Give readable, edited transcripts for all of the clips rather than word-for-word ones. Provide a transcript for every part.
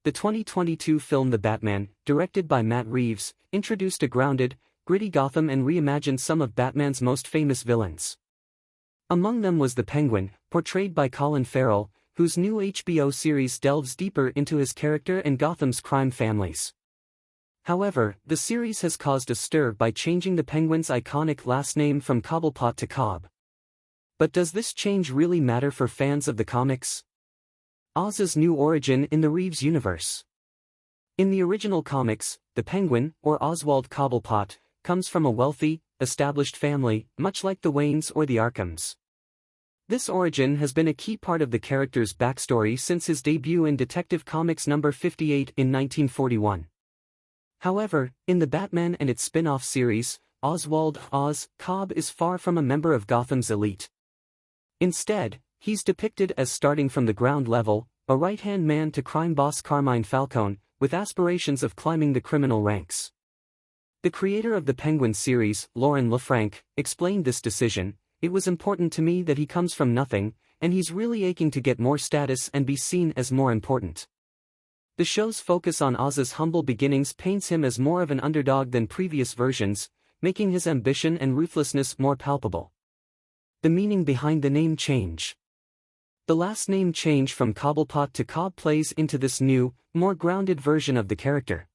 The 2022 film The Batman, directed by Matt Reeves, introduced a grounded, gritty Gotham and reimagined some of Batman's most famous villains. Among them was the Penguin, portrayed by Colin Farrell, whose new HBO series delves deeper into his character and Gotham's crime families. However, the series has caused a stir by changing the Penguin's iconic last name from Cobblepot to Cobb. But does this change really matter for fans of the comics? Oz's new origin in the Reeves universe. In the original comics, the Penguin, or Oswald Cobblepot, comes from a wealthy, established family, much like the Waynes or the Arkhams. This origin has been a key part of the character's backstory since his debut in Detective Comics number 58 in 1941. However, in the Batman and its spin-off series, Oswald Oz Cobb is far from a member of Gotham's elite. Instead, he's depicted as starting from the ground level, a right-hand man to crime boss Carmine Falcone, with aspirations of climbing the criminal ranks. The creator of the Penguin series, Lauren LaFranc, explained this decision: "It was important to me that he comes from nothing, and he's really aching to get more status and be seen as more important." The show's focus on Oz's humble beginnings paints him as more of an underdog than previous versions, making his ambition and ruthlessness more palpable. The meaning behind the name change. The last name change from Cobblepot to Cobb plays into this new, more grounded version of the character.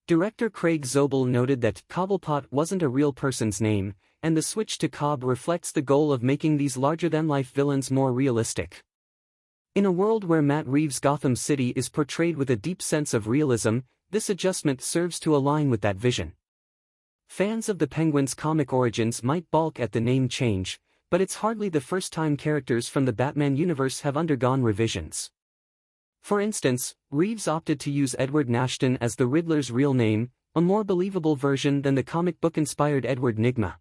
Director Craig Zobel noted that Cobblepot wasn't a real person's name, and the switch to Cobb reflects the goal of making these larger-than-life villains more realistic. In a world where Matt Reeves' Gotham City is portrayed with a deep sense of realism, this adjustment serves to align with that vision. Fans of the Penguin's comic origins might balk at the name change, but it's hardly the first time characters from the Batman universe have undergone revisions. For instance, Reeves opted to use Edward Nashton as the Riddler's real name, a more believable version than the comic book-inspired Edward Nygma.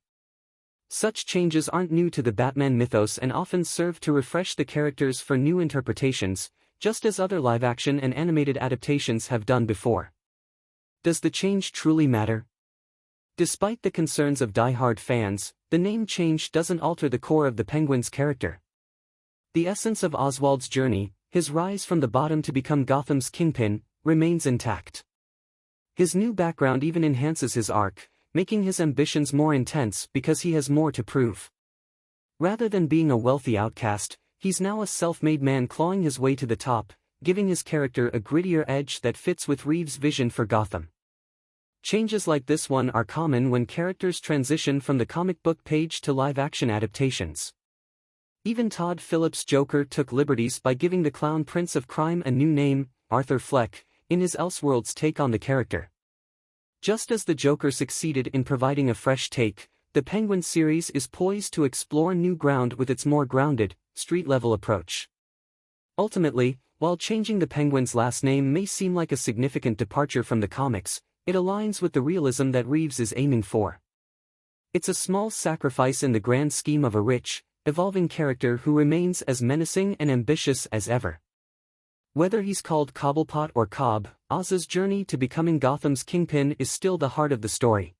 Such changes aren't new to the Batman mythos and often serve to refresh the characters for new interpretations, just as other live-action and animated adaptations have done before. Does the change truly matter? Despite the concerns of die-hard fans, the name change doesn't alter the core of the Penguin's character. The essence of Oswald's journey, his rise from the bottom to become Gotham's kingpin, remains intact. His new background even enhances his arc, making his ambitions more intense because he has more to prove. Rather than being a wealthy outcast, he's now a self-made man clawing his way to the top, giving his character a grittier edge that fits with Reeves' vision for Gotham. Changes like this one are common when characters transition from the comic book page to live-action adaptations. Even Todd Phillips' Joker took liberties by giving the Clown Prince of Crime a new name, Arthur Fleck, in his Elseworlds take on the character. Just as the Joker succeeded in providing a fresh take, the Penguin series is poised to explore new ground with its more grounded, street-level approach. Ultimately, while changing the Penguin's last name may seem like a significant departure from the comics, it aligns with the realism that Reeves is aiming for. It's a small sacrifice in the grand scheme of a rich, evolving character who remains as menacing and ambitious as ever. Whether he's called Cobblepot or Cobb, Oz's journey to becoming Gotham's kingpin is still the heart of the story.